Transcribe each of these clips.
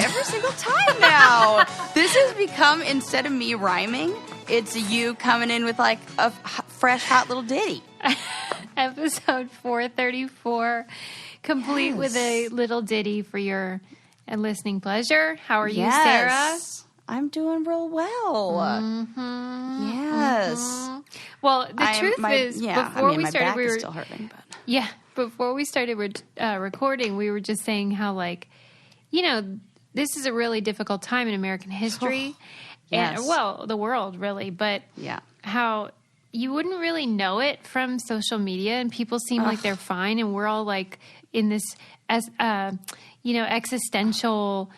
every single time now. This has become, instead of me rhyming, it's you coming in with like a fresh, hot little ditty. Episode 434, complete with a little ditty for your listening pleasure. How are you, Sarah? I'm doing real well. Mm-hmm. Yes. Mm-hmm. Well, the truth is, before we started, we were still hurting. But. Yeah, before we started recording, we were just saying how, like, you know, this is a really difficult time in American history, and the world really. But how you wouldn't really know it from social media, and people seem like they're fine, and we're all like in this existential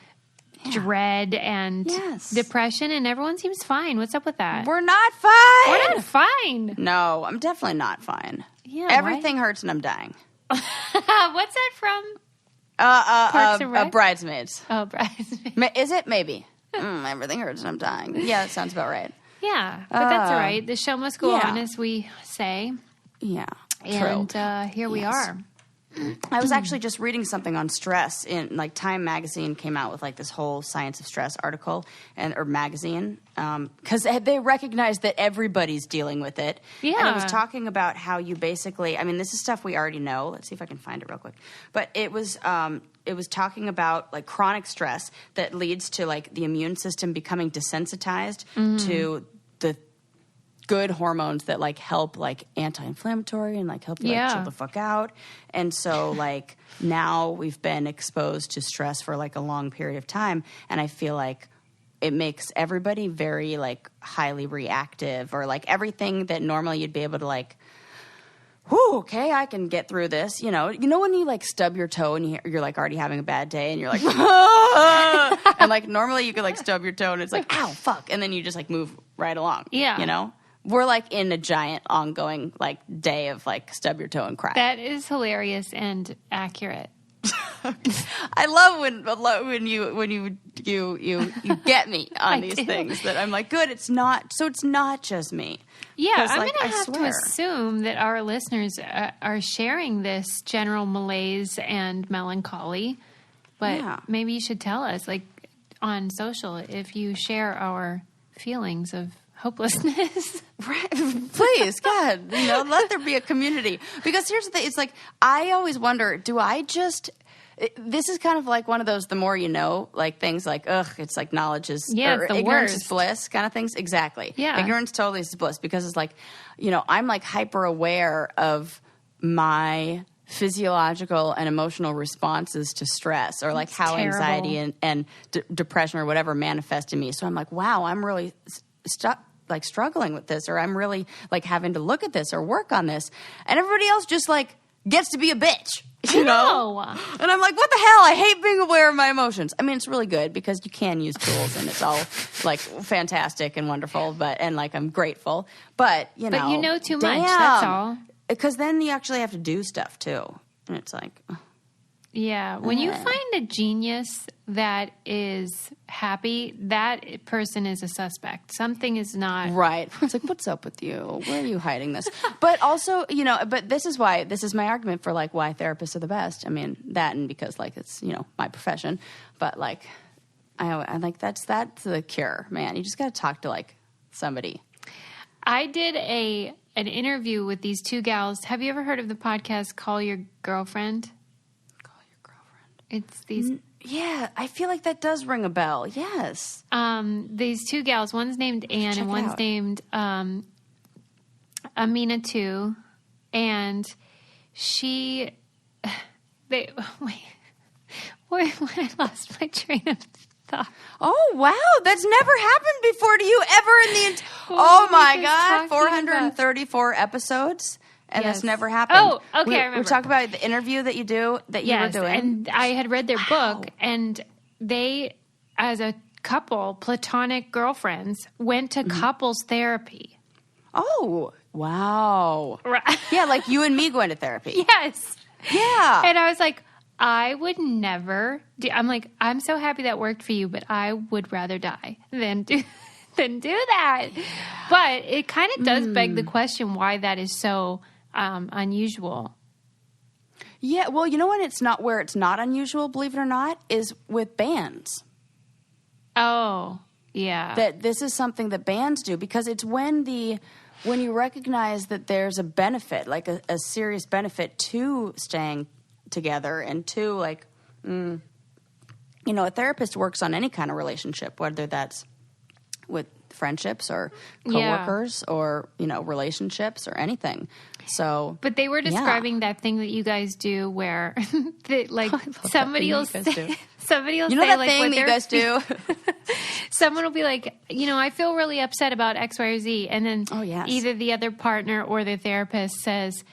dread and depression, and everyone seems fine. What's up with that? We're not fine. We're not fine. No, I'm definitely not fine. Yeah, everything hurts and I'm dying. What's that from? Parks and Rec? Bridesmaids. Oh, Bridesmaids. Is it? Maybe. Everything hurts and I'm dying. Yeah, that sounds about right. Yeah, but that's all right. The show must go on, as we say. Yeah, and here we are. I was actually just reading something on stress in like Time magazine came out with like this whole Science of Stress article or magazine because they recognized that everybody's dealing with it. Yeah. And it was talking about how you basically, I mean, this is stuff we already know. Let's see if I can find it real quick. But it was talking about like chronic stress that leads to like the immune system becoming desensitized to the good hormones that like help like anti-inflammatory and like help you like chill the fuck out. And so like now we've been exposed to stress for like a long period of time, and I feel like it makes everybody very like highly reactive, or like everything that normally you'd be able to like, whew, okay, I can get through this. You know when you like stub your toe and you're like already having a bad day and you're like, and like normally you could like stub your toe and it's like, ow, fuck. And then you just like move right along. Yeah. You know? We're like in a giant ongoing like day of like stub your toe and cry. That is hilarious and accurate. I love when you get me on these things that I'm like, good, it's not just me. Yeah, I'm going to have to assume that our listeners are sharing this general malaise and melancholy, but maybe you should tell us like on social if you share our feelings of hopelessness. Right. Please, God, let there be a community. Because here's the thing, it's like, I always wonder, this is kind of like one of those, the more you know, like things like, it's like knowledge is, or ignorance is bliss kind of things. Exactly. Yeah. Ignorance totally is bliss, because it's like, I'm like hyper aware of my physiological and emotional responses to stress, or like how anxiety and depression or whatever manifest in me. So I'm like, wow, I'm really like struggling with this, or I'm really like having to look at this or work on this, and everybody else just like gets to be a bitch, you know? And I'm like, what the hell? I hate being aware of my emotions. I mean, it's really good because you can use tools and it's all like fantastic and wonderful, and like I'm grateful, but you know too much, that's all. Because then you actually have to do stuff too, and it's like, yeah, when you find a genius that is happy, that person is a suspect. Something is not right. It's like, what's up with you? Where are you hiding this? But also, but this is my argument for like why therapists are the best. I mean, that, and because like it's my profession. But like, I like that's the cure, man. You just got to talk to like somebody. I did an interview with these two gals. Have you ever heard of the podcast Call Your Girlfriend? It's these. Yeah, I feel like that does ring a bell. Yes. These two gals. One's named Anne and one's named Amina too, and wait, I lost my train of thought. Oh wow, that's never happened before to you ever in the. Oh my God, 434 episodes. And that's never happened. Oh, okay, I remember. We talk about the interview that you were doing. And I had read their book, and they, as a couple, platonic girlfriends, went to couples therapy. Oh, wow. Right. Yeah, like you and me going to therapy. Yes. Yeah. And I was like, I would never I'm like, I'm so happy that worked for you, but I would rather die than do that. But it kind of does beg the question why that is so unusual. Yeah, well, you know when it's not unusual, believe it or not, is with bands. Oh, yeah. That this is something that bands do, because it's when you recognize that there's a benefit, like a serious benefit to staying together and to like, a therapist works on any kind of relationship, whether that's with friendships or coworkers or, relationships or anything. So, but they were describing that thing that you guys do where somebody will say, that like, thing that you guys do. Someone will be like, I feel really upset about X, Y, or Z. And then either the other partner or the therapist says,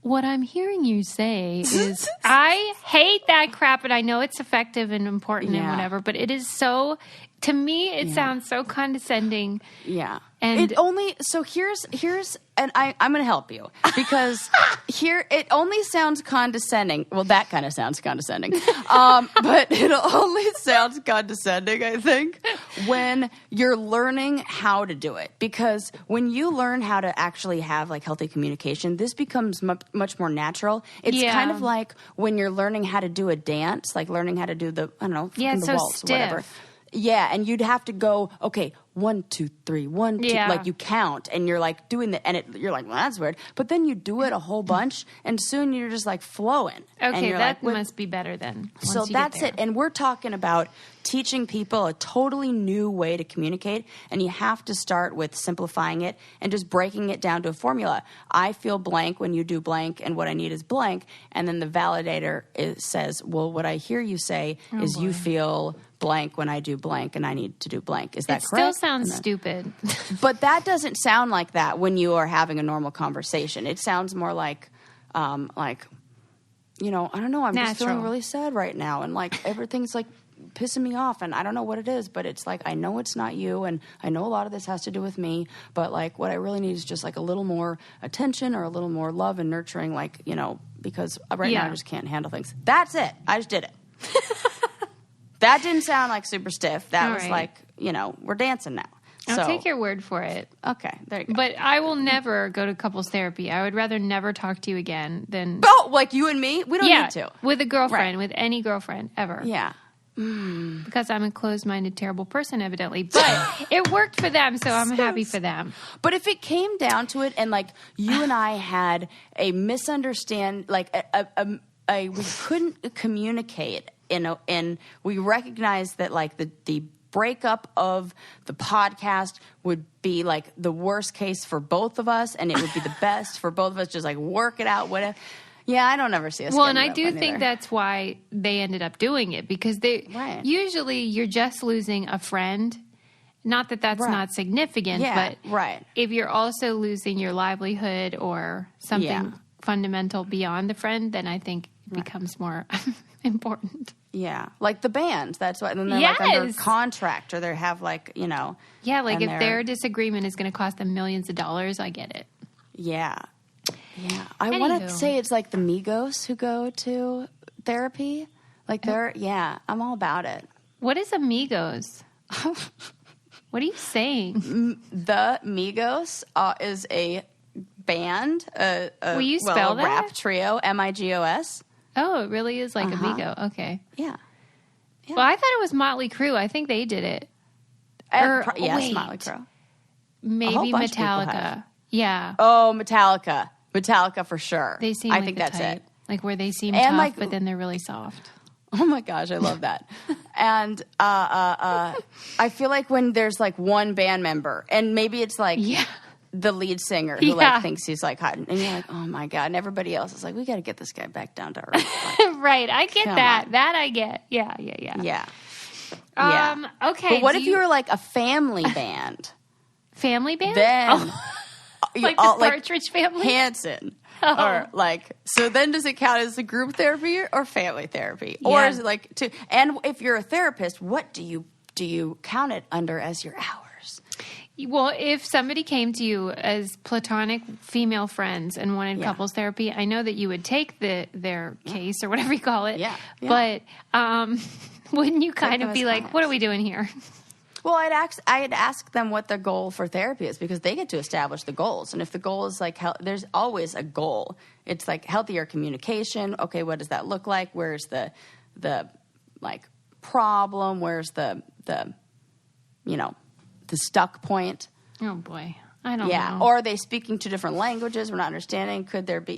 what I'm hearing you say is, I hate that crap, and I know it's effective and important and whatever, but it is so, to me, it sounds so condescending. Yeah. And here's, and I'm going to help you, because here, it only sounds condescending. Well, that kind of sounds condescending. But it only sounds condescending, I think, when you're learning how to do it. Because when you learn how to actually have like healthy communication, this becomes much more natural. It's kind of like when you're learning how to do a dance, like learning how to do the, I don't know, it's the so waltz stiff. or whatever. Yeah, and you'd have to go, okay, 1, 2, 3, 1, 2, like you count, and you're like doing you're like, well, that's weird. But then you do it a whole bunch, and soon you're just like flowing. Okay, that must be better then. So that's it. And we're talking about teaching people a totally new way to communicate, and you have to start with simplifying it and just breaking it down to a formula. I feel blank when you do blank, and what I need is blank. And then the validator says, well, what I hear you say is you feel blank when I do blank, and I need to do blank. Is that correct? It still sounds stupid. But that doesn't sound like that when you are having a normal conversation. It sounds more like, I don't know, I'm just feeling really sad right now, and like everything's like pissing me off, and I don't know what it is, but it's like, I know it's not you, and I know a lot of this has to do with me, but like what I really need is just like a little more attention or a little more love and nurturing, like, because right now I just can't handle things. That's it. I just did it. That didn't sound like super stiff. That was like, we're dancing now. I'll take your word for it. Okay, there you go. But I will never go to couples therapy. I would rather never talk to you again than... Oh, like you and me? We don't need to. With a girlfriend, with any girlfriend, ever. Yeah. Because I'm a closed-minded, terrible person, evidently. But it worked for them, so I'm happy for them. But if it came down to it, and like you and I had a misunderstand, like we couldn't communicate, and we recognized that like the breakup of the podcast would be like the worst case for both of us, and it would be the best for both of us. Just like work it out, whatever. Yeah, I don't ever see us. Well, and I do think that's why they ended up doing it, because usually you're just losing a friend. Not that that's not significant, but if you're also losing your livelihood or something fundamental beyond the friend, then I think it becomes more important. Yeah, like the band. That's why. And then they're like under contract, or they have like Yeah, like if their disagreement is going to cost them millions of dollars, I get it. Yeah. Yeah, I want to say it's like the Migos who go to therapy. Like I'm all about it. What is Amigos? What are you saying? The Migos is a band. Will you spell that? Rap trio, Migos. Oh, it really is like Amigo. Okay. Yeah. Well, I thought it was Motley Crue. I think they did it. Yes, Motley Crue. Maybe Metallica. Yeah. Oh, Metallica. Metallica for sure. They seem I like think the that's type. it. Like where they seem tough, but then they're really soft. Oh my gosh, I love that. And I feel like when there's like one band member, and maybe it's like the lead singer who like thinks he's like hot, and you're like, oh my god, and everybody else is like, we got to get this guy back down to earth. Like, right, I get that. On. That I get. Yeah. Okay. But what if you were like a family band? Family band? Then like the Partridge Family? Hanson. Or like, so then does it count as a group therapy or family therapy? Or is it like and if you're a therapist, what do you count it under as your hours? Well, if somebody came to you as platonic female friends and wanted couples therapy, I know that you would take their case or whatever you call it. Yeah. But wouldn't you kind of be like, what are we doing here? Well, I'd ask them what their goal for therapy is, because they get to establish the goals. And if the goal is like, there's always a goal. It's like healthier communication. Okay, what does that look like? Where's the like problem? Where's the the stuck point. Oh boy. I don't know. Or are they speaking two different languages? We're not understanding. Could there be,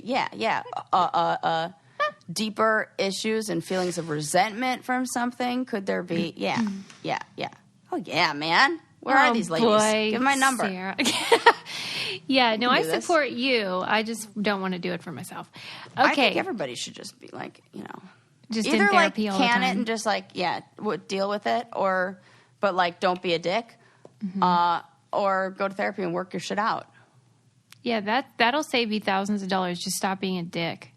deeper issues and feelings of resentment from something? Could there be, yeah. Oh, yeah, man. Where are these ladies? Boy, Give my number. Yeah, no, I support you. I just don't want to do it for myself. Okay. I think everybody should just be like, just either in therapy all the time. Can it and just deal with it, but don't be a dick, or go to therapy and work your shit out. Yeah, that'll save you thousands of dollars. Just stop being a dick.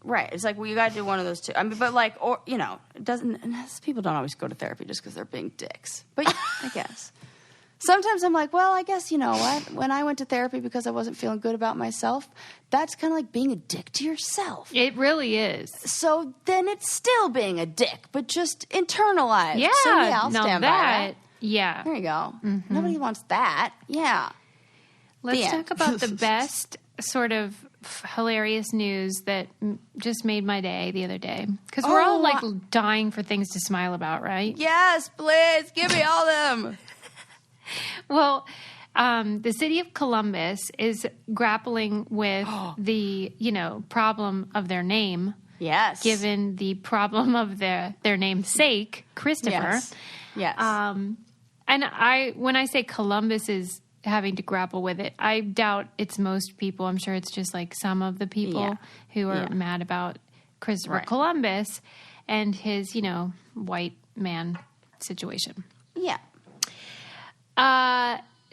Right. It's like, well, you got to do one of those two. I mean, but it doesn't. People don't always go to therapy just because they're being dicks. But I guess sometimes I'm like, well, I guess you know what? When I went to therapy because I wasn't feeling good about myself, that's kind of like being a dick to yourself. It really is. So then it's still being a dick, but just internalized. Yeah. So I'll stand by that. Yeah. There you go. Mm-hmm. Nobody wants that. Yeah. Let's talk about the best sort of hilarious news that just made my day the other day. Because we're all dying for things to smile about, right? Yes, please. Give me all them. Well, the city of Columbus is grappling with the, problem of their name. Yes. Given the problem of their namesake, Christopher. Yes. And when I say Columbus is having to grapple with it, I doubt it's most people. I'm sure it's just like some of the people who are mad about Christopher Columbus and his, white man situation. Yeah.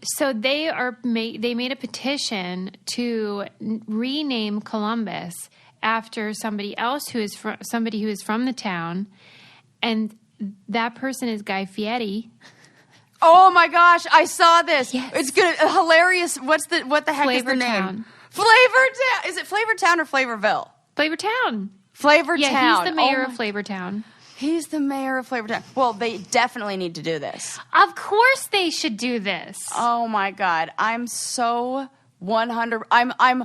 So they made a petition to rename Columbus after somebody else who is from the town, and that person is Guy Fieri. Oh my gosh, I saw this. Yes. It's good, hilarious. What the heck is the name? Flavortown. Is it Flavortown or Flavorville? Flavortown. Flavortown. Yeah, he's the mayor of Flavortown. He's the mayor of Flavortown. Well, they definitely need to do this. Of course they should do this. Oh my God. I'm so 100. I'm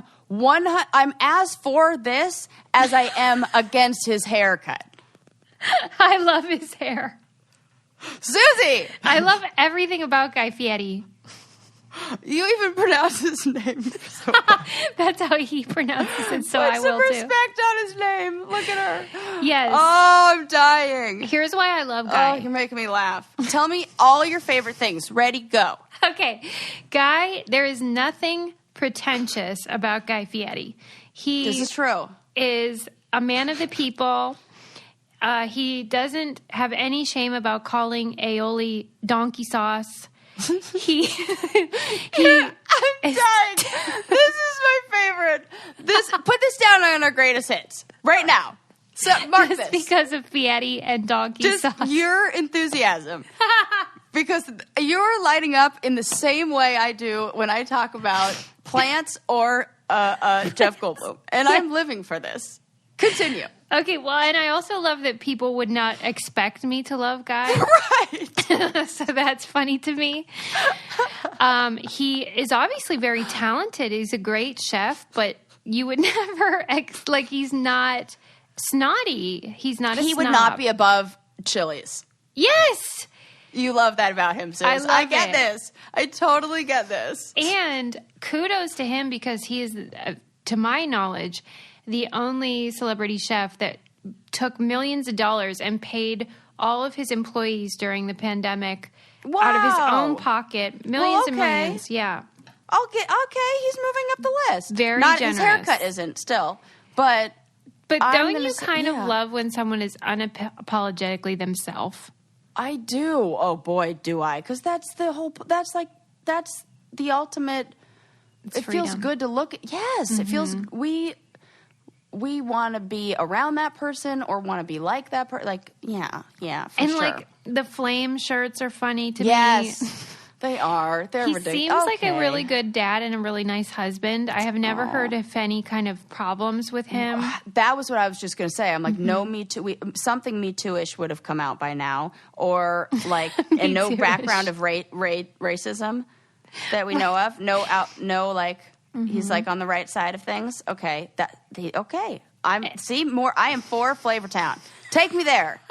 as for this as I am against his haircut. I love his hair. Susie! I love everything about Guy Fieri. You even pronounce his name so well. That's how he pronounces it, so Put I will some too. respect on his name. Look at her. Yes. Oh, I'm dying. Here's why I love Guy. Oh, you're making me laugh. Tell me all your favorite things. Ready, go. Okay. Guy, there is nothing pretentious about Guy Fieri. This is true. Is a man of the people. He doesn't have any shame about calling aioli donkey sauce. I'm dying. This is my favorite. Put this down on our greatest hits right now. So mark just this because of Fieri and donkey sauce. Your enthusiasm, because you're lighting up in the same way I do when I talk about plants or Jeff Goldblum, and I'm living for this. Continue. Okay, well, and I also love that people would not expect me to love Guy. Right. So that's funny to me. He is obviously very talented. He's a great chef, but you would never, he's not snotty. He's not a He snob. would not be above Chili's. Yes! You love that about him, sis. I get this. I totally get this. And kudos to him because he is, to my knowledge, the only celebrity chef that took millions of dollars and paid all of his employees during the pandemic out of his own pocket. Millions and millions. Yeah. Okay, he's moving up the list. Very generous. His haircut isn't still, but don't you kind of love when someone is unapologetically themselves? I do. Oh boy, do I? Because that's the ultimate. It feels good to look at. Yes, mm-hmm. It feels we want to be around that person or want to be like that person. Like, yeah, for and sure. Like the flame shirts are funny to me. Yes, they are. They're ridiculous. He seems like a really good dad and a really nice husband. I have never heard of any kind of problems with him. That was what I was just going to say. I'm like, no Me Too. Something Me Too-ish would have come out by now, or like, and no background of racism that we know of. Mm-hmm. He's like on the right side of things. Okay, I am for Flavortown. Take me there.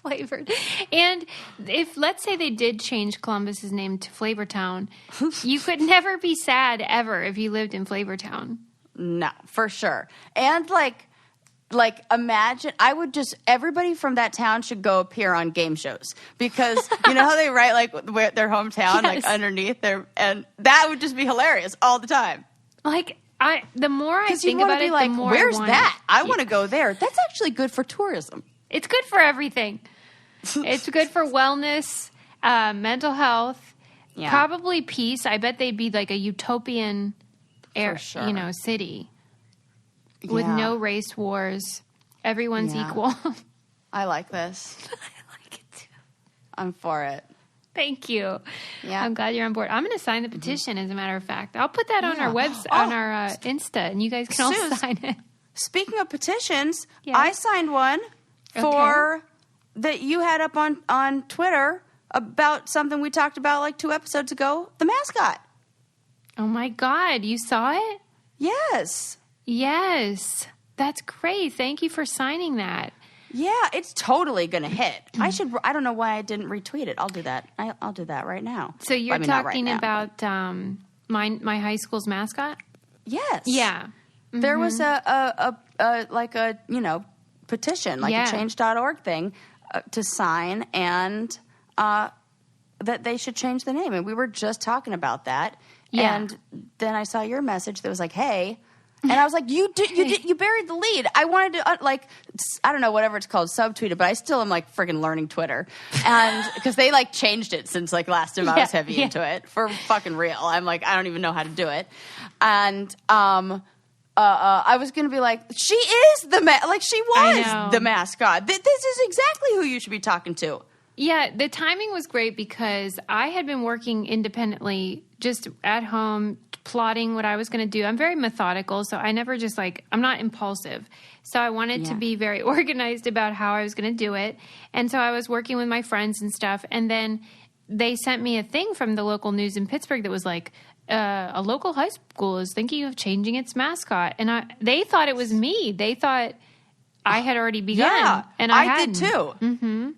flavored. And if, let's say they did change Columbus's name to Flavortown, you could never be sad ever if you lived in Flavortown. No, for sure. And like imagine, everybody from that town should go appear on game shows, because you know how they write like their hometown, like underneath and that would just be hilarious all the time. Like the more I think about it, like, the more where's I want that? I want to go there. That's actually good for tourism. It's good for everything. It's good for wellness, mental health, probably peace. I bet they'd be like a utopian city with no race wars. Everyone's equal. I like this. I like it too. I'm for it. Thank you. Yeah. I'm glad you're on board. I'm going to sign the petition, as a matter of fact. I'll put that on our website, on our Insta, and you guys can all sign it. Speaking of petitions, I signed one for that you had up on Twitter about something we talked about like 2 episodes ago, the mascot. Oh, my God. You saw it? Yes. Yes. That's great. Thank you for signing that. Yeah, it's totally going to hit. I don't know why I didn't retweet it. I'll do that. I'll do that right now. So you're talking about my high school's mascot? Yes. Yeah. Mm-hmm. There was a petition, like a change.org thing to sign, and that they should change the name. And we were just talking about that. Yeah. And then I saw your message that was like, hey. And I was like, you buried the lead. I wanted to, I don't know, whatever it's called, subtweet it, but I still am, like, freaking learning Twitter. And because they, like, changed it since, like, last time I was heavy into it. For fucking real. I'm like, I don't even know how to do it. And I was going to be like, she is she was the mascot. This is exactly who you should be talking to. Yeah, the timing was great because I had been working independently, just at home, plotting what I was going to do. I'm very methodical, so I never just I'm not impulsive. So I wanted to be very organized about how I was going to do it. And so I was working with my friends and stuff. And then they sent me a thing from the local news in Pittsburgh that was like, a local high school is thinking of changing its mascot. And they thought it was me. They thought I had already begun. Yeah, and I did too. Mm-hmm.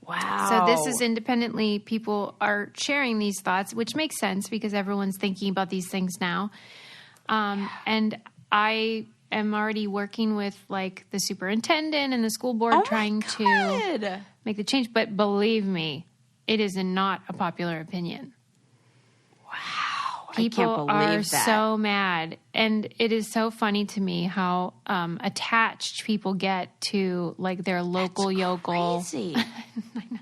Wow. So this is independently, people are sharing these thoughts, which makes sense because everyone's thinking about these things now. And I am already working with like the superintendent and the school board trying to make the change. But believe me, it is not a popular opinion. Wow. People I can't believe are so mad. And it is so funny to me how attached people get to like their local yokel. Crazy. I know.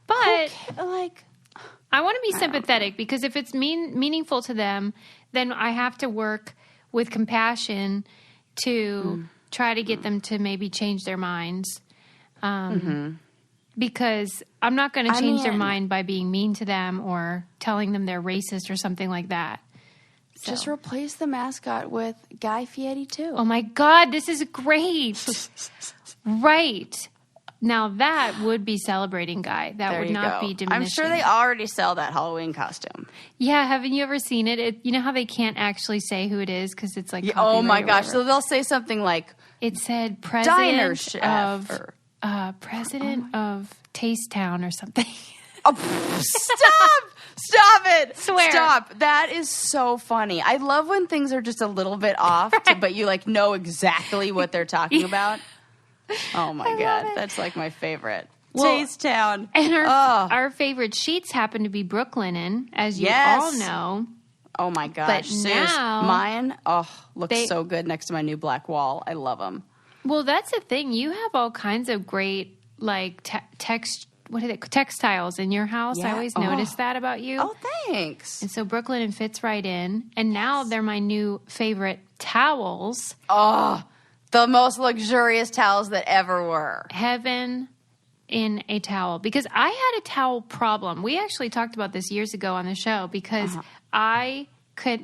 But I want to be sympathetic because if it's meaningful to them, then I have to work with compassion to try to get them to maybe change their minds. Because I'm not going to change their mind by being mean to them or telling them they're racist or something like that. So. Just replace the mascot with Guy Fieri too. Oh my God, this is great. Right. Now that would be celebrating Guy. That would not be diminishing. I'm sure they already sell that Halloween costume. Yeah, haven't you ever seen it? You know how they can't actually say who it is because it's like oh my gosh, so they'll say something like it said president of Taste Town or something. Oh, stop it. Swear. Stop. That is so funny. I love when things are just a little bit off, but you like know exactly what they're talking about. Oh my God. That's like my favorite. Taste Town. And our favorite sheets happen to be Brooklinen, as you all know. Oh my gosh. But now, mine, looks so good next to my new black wall. I love them. Well, that's the thing. You have all kinds of great like textiles in your house. I always notice that about you. Oh, thanks. And so Brooklinen fits right in. And now they're my new favorite towels. Oh, the most luxurious towels that ever were. Heaven in a towel. Because I had a towel problem. We actually talked about this years ago on the show because I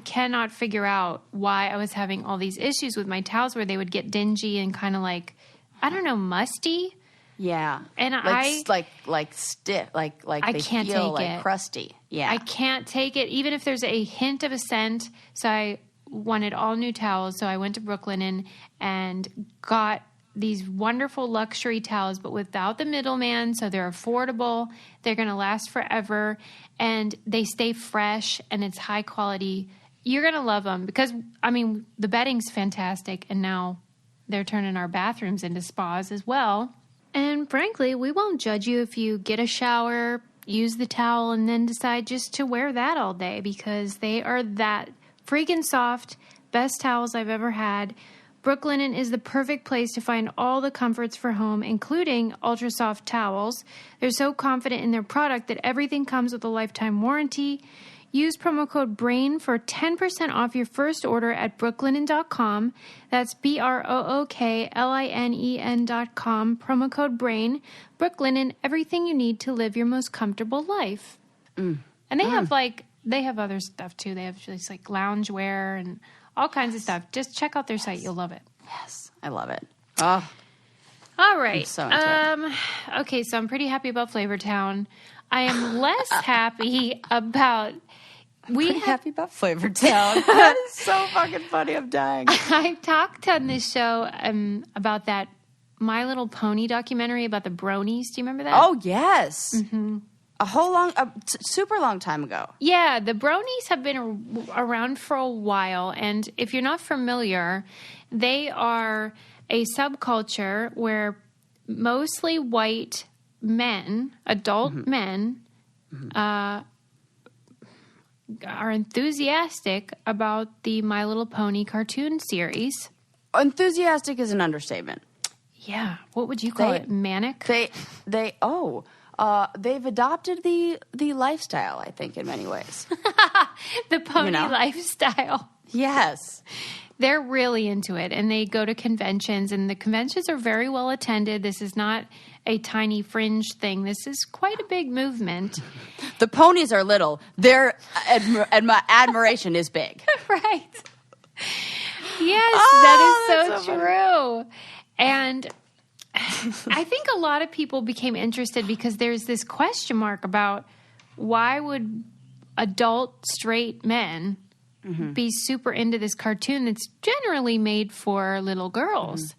cannot figure out why I was having all these issues with my towels where they would get dingy and kind of like, I don't know, musty. Yeah. And like stiff, like I they can't feel take like it. crusty. Yeah. I can't take it, even if there's a hint of a scent. So I wanted all new towels. So I went to Brooklinen and got these wonderful luxury towels, but without the middleman, so they're affordable, they're going to last forever, and they stay fresh, and it's high quality. You're going to love them because, I mean, the bedding's fantastic, and now they're turning our bathrooms into spas as well. And frankly, we won't judge you if you get a shower, use the towel, and then decide just to wear that all day because they are that freaking soft. Best towels I've ever had. Brooklinen is the perfect place to find all the comforts for home, including ultra soft towels. They're so confident in their product that everything comes with a lifetime warranty. Use promo code BRAIN for 10% off your first order at brooklinen.com. That's BROOKLINEN.com. Promo code BRAIN. Brooklinen, everything you need to live your most comfortable life. And they have other stuff too. They have just like loungewear and all kinds of stuff. Just check out their site. You'll love it. Yes, I love it. Oh, all right. I'm so into it. Okay, so I'm pretty happy about Flavortown. I am less happy about... happy about Flavortown. That is so fucking funny. I'm dying. I talked on this show about that My Little Pony documentary about the Bronies. Do you remember that? Oh, yes. Mm-hmm. Super long time ago. Yeah, the Bronies have been around for a while, and if you're not familiar, they are a subculture where mostly white men, adult men, are enthusiastic about the My Little Pony cartoon series. Enthusiastic is an understatement. Yeah, what would you call it? Manic? They've adopted the lifestyle, I think, in many ways. The pony lifestyle. Yes. They're really into it, and they go to conventions, and the conventions are very well attended. This is not a tiny fringe thing. This is quite a big movement. The ponies are little. Their admiration is big. Right. Yes, that is so true. And I think a lot of people became interested because there's this question mark about why would adult straight men be super into this cartoon that's generally made for little girls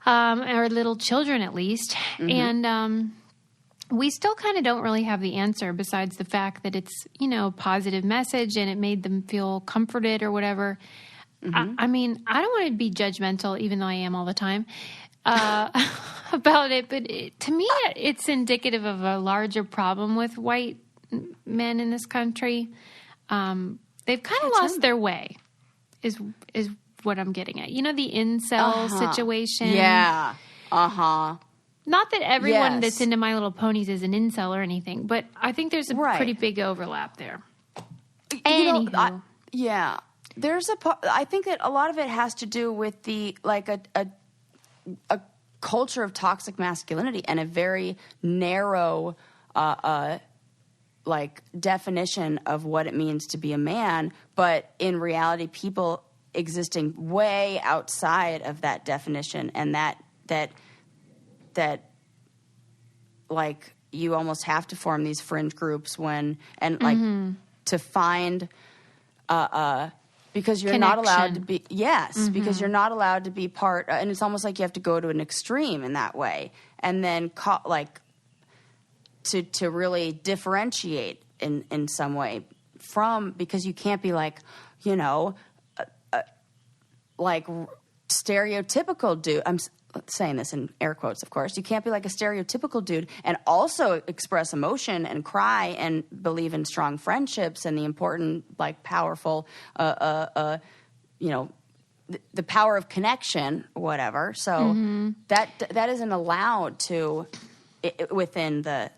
or little children at least. And we still kind of don't really have the answer besides the fact that it's, a positive message and it made them feel comforted or whatever. I mean, I don't want to be judgmental, even though I am all the time. About it, but to me, it's indicative of a larger problem with white men in this country. They've kind of lost their way, is what I'm getting at. The incel situation. Yeah. Not that everyone that's into My Little Ponies is an incel or anything, but I think there's a pretty big overlap there. Anywho. There's I think that a lot of it has to do with the a culture of toxic masculinity and a very narrow definition of what it means to be a man, but in reality people existing way outside of that definition, and that you almost have to form these fringe groups to find because you're not allowed to be, because you're not allowed to be part, and it's almost like you have to go to an extreme in that way, and then to really differentiate in some way from, because you can't be stereotypical dude. I'm saying this in air quotes, of course. You can't be like a stereotypical dude and also express emotion and cry and believe in strong friendships and the important, powerful, the power of connection, whatever. So that isn't allowed to within the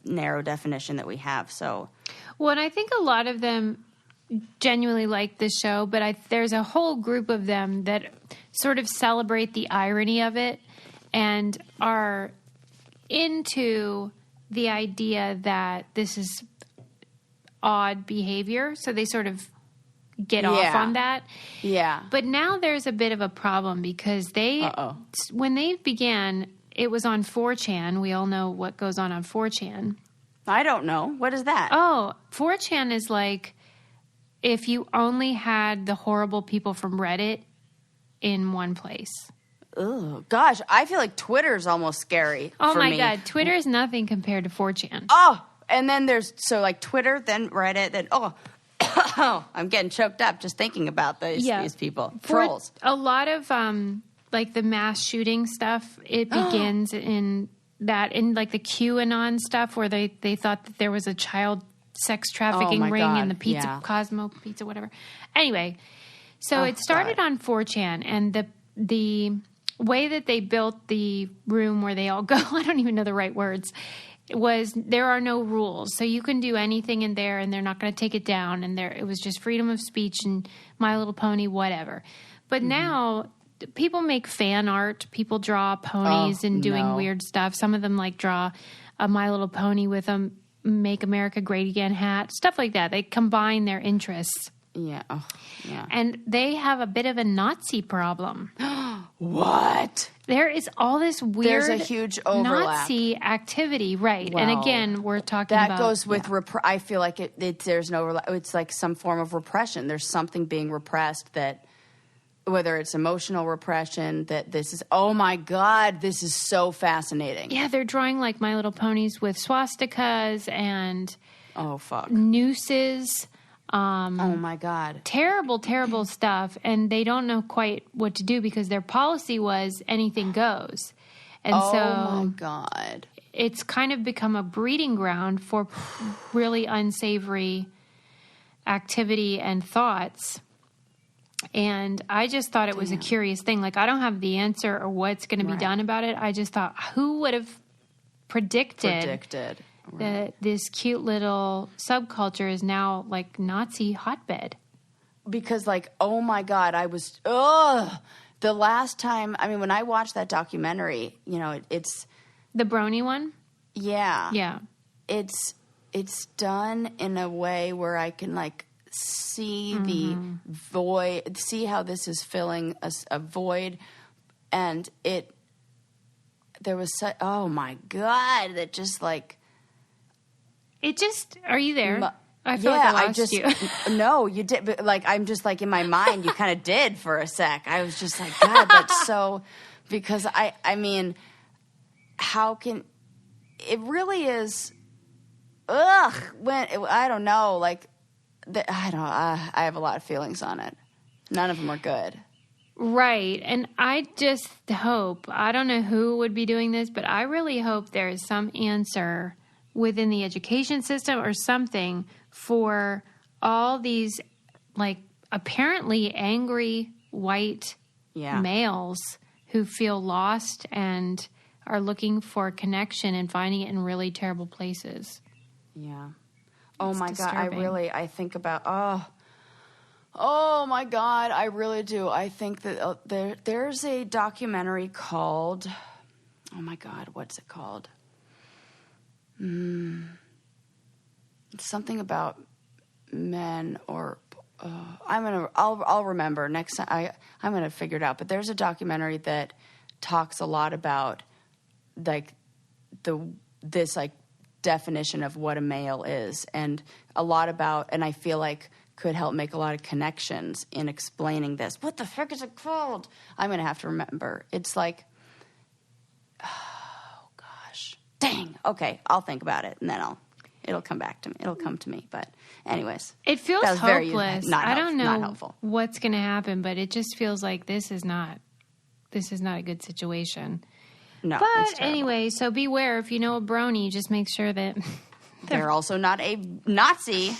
narrow definition that we have. So, well, and I think a lot of them genuinely like this show, but there's a whole group of them that sort of celebrate the irony of it and are into the idea that this is odd behavior. So they sort of get off on that. Yeah. But now there's a bit of a problem because when they began, it was on 4chan. We all know what goes on 4chan. I don't know. What is that? Oh, 4chan is like if you only had the horrible people from Reddit in one place. oh, gosh, I feel like Twitter's almost scary Oh, for my me. God. Twitter is nothing compared to 4chan. Oh, and then there's, so like Twitter, then Reddit, then, I'm getting choked up just thinking about these people. Trolls. A lot of, like, the mass shooting stuff, it begins in like, the QAnon stuff where they thought that there was a child sex trafficking ring in the pizza, Cosmo Pizza, whatever. Anyway, so it started on 4chan, and the way that they built the room where they all go, I don't even know the right words, was there are no rules. So you can do anything in there, and they're not going to take it down. And it was just freedom of speech and My Little Pony, whatever. But now people make fan art. People draw ponies and doing weird stuff. Some of them like draw a My Little Pony with a Make America Great Again hat, stuff like that. They combine their interests. Yeah. Oh, yeah. And they have a bit of a Nazi problem. What? There is all this weird There's a huge overlap. Nazi activity, right? Well, and again, we're talking that about... That goes with... I feel like there's no overlap. It's like some form of repression. There's something being repressed that... Whether it's emotional repression, that this is... Oh, my God, this is so fascinating. Yeah, they're drawing like My Little Ponies with swastikas and... Oh, fuck. Nooses... oh my God. Terrible, terrible stuff. And they don't know quite what to do because their policy was anything goes. And oh so my God. It's kind of become a breeding ground for really unsavory activity and thoughts. And I just thought it was a curious thing. Like, I don't have the answer or what's going to be done about it. I just thought, who would have predicted. That this cute little subculture is now like Nazi hotbed. Because like, oh my God, the last time, I mean, when I watched that documentary, it's... The Brony one? Yeah. Yeah. It's done in a way where I can like see the void, see how this is filling a void. And there was oh my God, that just like... It just, are you there? I feel like I lost you. No, you did. But like, I'm just like in my mind, you kind of did for a sec. I was just like, God, that's so, because I mean, how can, it really is, I don't know, like, I have a lot of feelings on it. None of them are good. Right. And I just hope, I don't know who would be doing this, but I really hope there is some answer within the education system or something for all these, like, apparently angry white males who feel lost and are looking for connection and finding it in really terrible places. Yeah. Oh, it's my disturbing. God. I think about, oh my God, I really do. I think that there's a documentary called, oh my God, what's it called? It's something about men or I'll remember next time. I'm gonna figure it out. But there's a documentary that talks a lot about like this like definition of what a male is, and a lot about, and I feel like could help make a lot of connections in explaining this. What the frick is it called? I'm gonna have to remember. It's like, oh gosh, dang. Okay, I'll think about it, and then it'll come back to me. It'll come to me. But anyways, it feels hopeless. I don't know not helpful. What's going to happen, but it just feels like this is not a good situation. No, but anyway, so beware if you know a brony. Just make sure that they're also not a Nazi.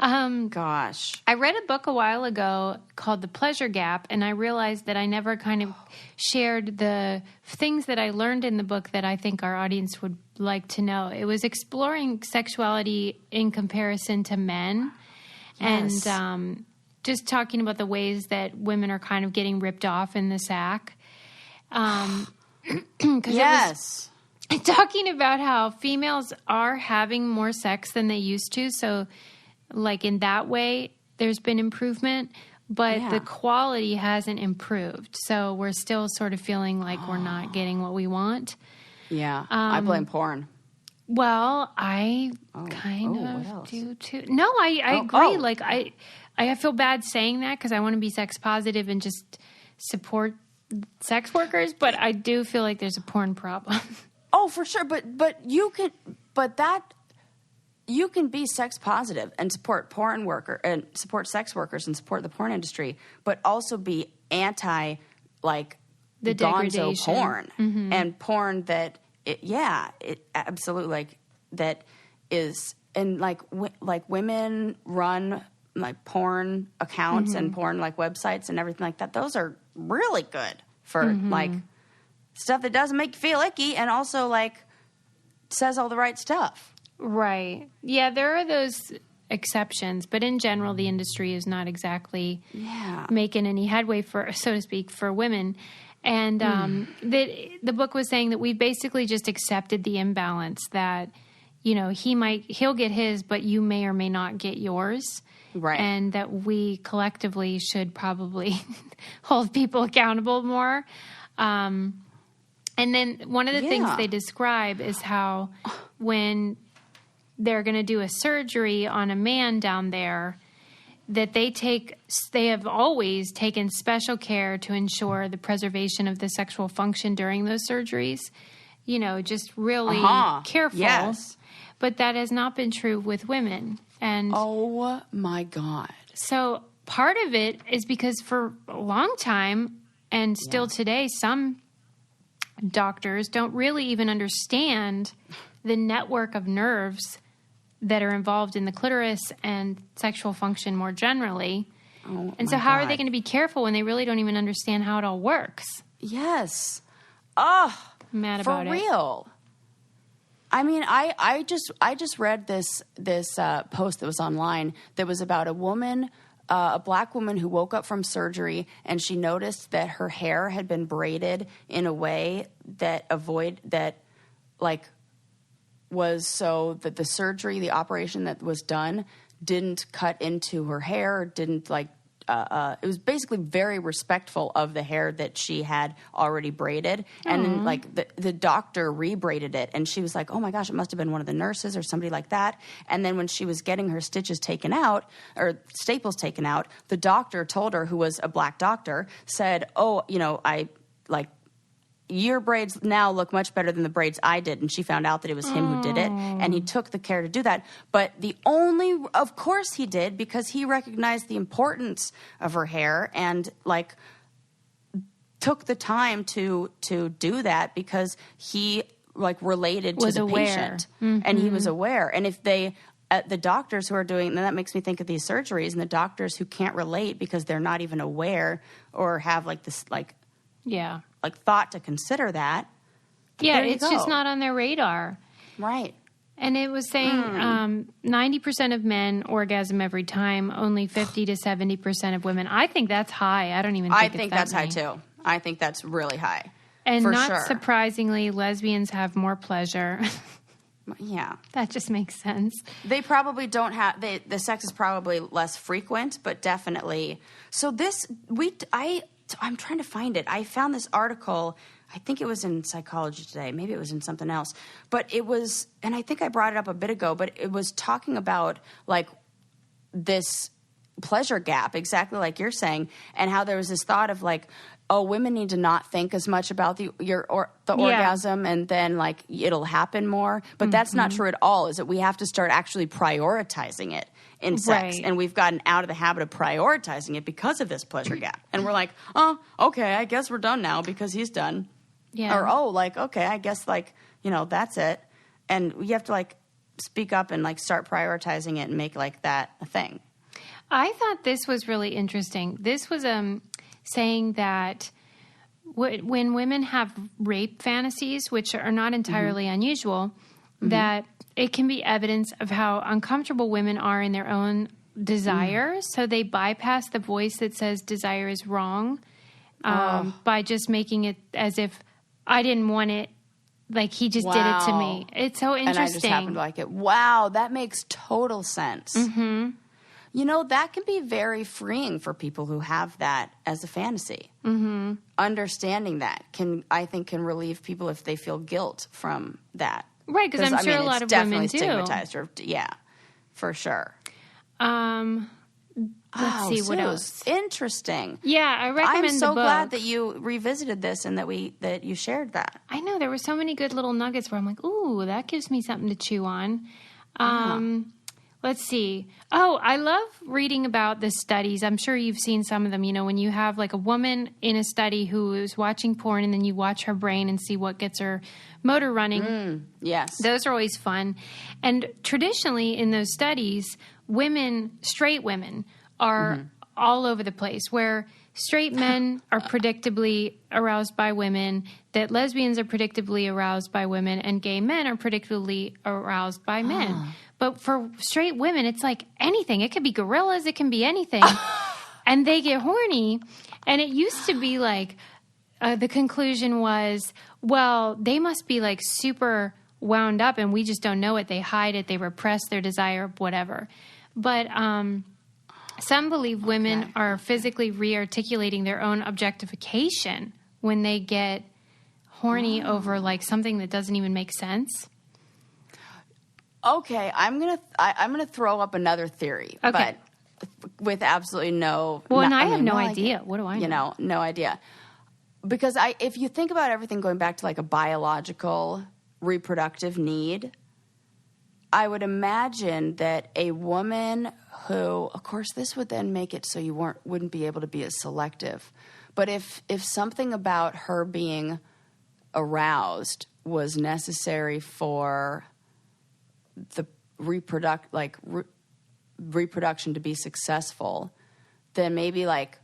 Gosh, I read a book a while ago called The Pleasure Gap, and I realized that I never kind of shared the things that I learned in the book that I think our audience would like to know. It was exploring sexuality in comparison to men, yes. And just talking about the ways that women are kind of getting ripped off in the sack. Yes. It was talking about how females are having more sex than they used to, so like in that way, there's been improvement, but the quality hasn't improved. So we're still sort of feeling like we're not getting what we want. Yeah. I blame porn. Well, I kind of do too. No, I agree. Like I feel bad saying that because I want to be sex positive and just support sex workers, but I do feel like there's a porn problem. Oh, for sure. But you can be sex positive and support porn worker and support sex workers and support the porn industry, but also be anti like the gonzo degradation. porn and porn that it absolutely like that is, and like women run like porn accounts and porn like websites and everything like that. Those are really good for like stuff that doesn't make you feel icky and also like says all the right stuff. Right. Yeah, there are those exceptions, but in general, the industry is not exactly making any headway for, so to speak, for women. And the book was saying that we basically just accepted the imbalance that, you know, he'll get his, but you may or may not get yours. Right. And that we collectively should probably hold people accountable more. And then one of the things they describe is how when they're going to do a surgery on a man down there, that they have always taken special care to ensure the preservation of the sexual function during those surgeries. You know, just really careful. Yes. But that has not been true with women. And oh my God. So part of it is because for a long time and still today, some doctors don't really even understand the network of nerves that are involved in the clitoris and sexual function more generally. Oh, and so how are they going to be careful when they really don't even understand how it all works? Yes. Oh, I'm mad about it. For real. I mean, I just read this post that was online that was about a woman, a black woman who woke up from surgery and she noticed that her hair had been braided in a way that was so that the surgery, the operation that was done didn't cut into her hair, didn't it was basically very respectful of the hair that she had already braided. And then, like, the doctor rebraided it. And she was like, oh, my gosh, it must have been one of the nurses or somebody like that. And then when she was getting her stitches taken out or staples taken out, the doctor told her, who was a black doctor, said, oh, you know, your braids now look much better than the braids I did. And she found out that it was him who did it. And he took the care to do that. But of course he did, because he recognized the importance of her hair and like took the time to do that because he like related to the patient and he was aware. And if the doctors who are doing, and that makes me think of these surgeries and the doctors who can't relate because they're not even aware or have like this, like thought to consider that. Yeah, it's just not on their radar. Right. And it was saying 90% of men orgasm every time, only 50 to 70% of women. I think that's high. I don't even think I think that's high too. I think that's really high. And not surprisingly, lesbians have more pleasure. Yeah. That just makes sense. They probably don't have, the sex is probably less frequent, but definitely. So I'm trying to find it. I found this article, I think it was in Psychology Today. Maybe it was in something else. But it was, and I think I brought it up a bit ago, but it was talking about like this pleasure gap, exactly like you're saying, and how there was this thought of like, oh, women need to not think as much about the orgasm and then like it'll happen more. But that's not true at all, is that we have to start actually prioritizing it in sex. Right. And we've gotten out of the habit of prioritizing it because of this pleasure gap. And we're like, oh, okay, I guess we're done now because he's done. Yeah. Or, oh, like, okay, I guess like, you know, that's it. And you have to like speak up and like start prioritizing it and make like that a thing. I thought this was really interesting. This was saying that when women have rape fantasies, which are not entirely unusual, that it can be evidence of how uncomfortable women are in their own desire. So they bypass the voice that says desire is wrong by just making it as if I didn't want it, like he just did it to me. It's so interesting. And I just happened to like it. Wow, that makes total sense. Mm-hmm. You know, that can be very freeing for people who have that as a fantasy. Mm-hmm. Understanding that I think can relieve people if they feel guilt from that. Right, because I'm sure a lot of women do. Definitely stigmatized. Yeah, for sure. let's see what else. Interesting. Yeah, I recommend I'm so the book. glad that you revisited this and that you shared that. I know there were so many good little nuggets where I'm like, ooh, that gives me something to chew on. Let's see. Oh, I love reading about the studies. I'm sure you've seen some of them. You know, when you have like a woman in a study who is watching porn and then you watch her brain and see what gets her motor running. Yes. Those are always fun. And traditionally in those studies, straight women are all over the place, where straight men are predictably aroused by women, that lesbians are predictably aroused by women, and gay men are predictably aroused by men. But for straight women, it's like anything. It could be gorillas. It can be anything. And they get horny. And it used to be like the conclusion was, well, they must be like super wound up and we just don't know it. They hide it. They repress their desire, whatever. But some believe women are physically re-articulating their own objectification when they get horny over like something that doesn't even make sense. Okay, I'm gonna throw up another theory, but with absolutely no. Well, and I have no idea. What do I know? You know, no idea. Because if you think about everything going back to like a biological reproductive need, I would imagine that a woman who, of course, this would then make it so you wouldn't be able to be as selective. But if something about her being aroused was necessary for the reproduction to be successful, then maybe like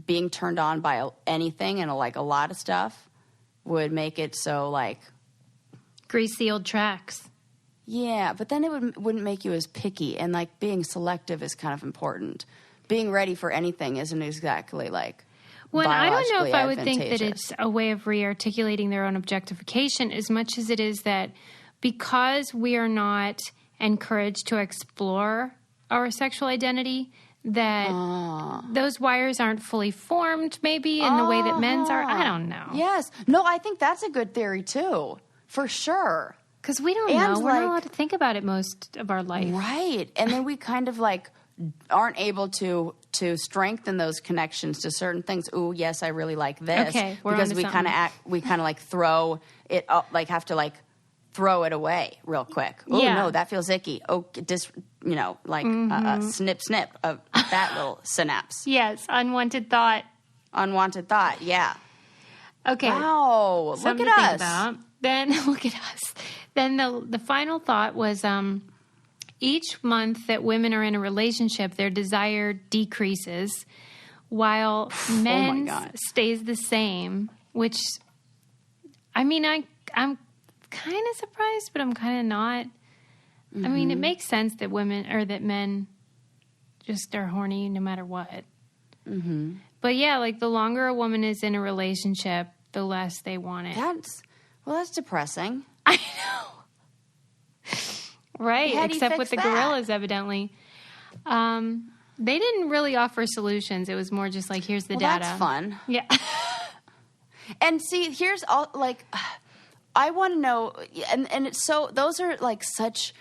being turned on by anything and like a lot of stuff would make it so like grease the old tracks. Yeah, but then it wouldn't make you as picky, and like being selective is kind of important. Being ready for anything isn't exactly like. Well, I don't know if I would think that it's a way of re-articulating their own objectification as much as it is that because we are not encouraged to explore our sexual identity, that those wires aren't fully formed maybe in the way that men's are. I don't know. Yes. No, I think that's a good theory too, for sure. Because we don't know. We're not allowed to think about it most of our life. Right. And then we kind of like aren't able to strengthen those connections to certain things. Ooh, yes, I really like this. Okay, because we kind of like throw it up, like have to like throw it away real quick. Ooh, no, that feels icky. Oh, snip, snip of that little synapse. Yes, unwanted thought. Unwanted thought, yeah. Okay. Wow, look at us. Then look at us. Then the final thought was each month that women are in a relationship, their desire decreases while men's stays the same, which, I mean, I'm kind of surprised, but I'm kind of not. I mean, it makes sense that men just are horny no matter what. Mm-hmm. But yeah, like the longer a woman is in a relationship, the less they want it. That's depressing. I know. Right, except with the gorillas, evidently. They didn't really offer solutions. It was more just like, here's the data. That's fun. Yeah. And see, here's all, like, I want to know, and it's so, those are like such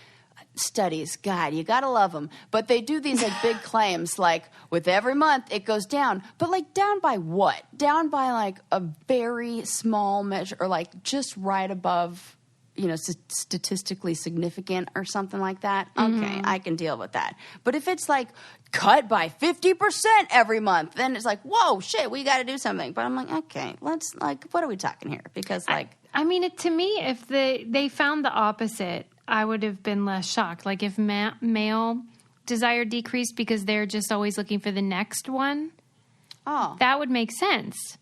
studies. God, you got to love them. But they do these like big claims, like with every month it goes down. But like down by what? Down by like a very small measure, or like just right above, statistically significant or something like that. Okay, I can deal with that. But if it's like cut by 50% every month, then it's like, whoa, shit, we got to do something. But I'm like, okay, let's like, what are we talking here? Because like, I mean, to me, if they found the opposite, I would have been less shocked. Like if male desire decreased because they're just always looking for the next one, that would make sense.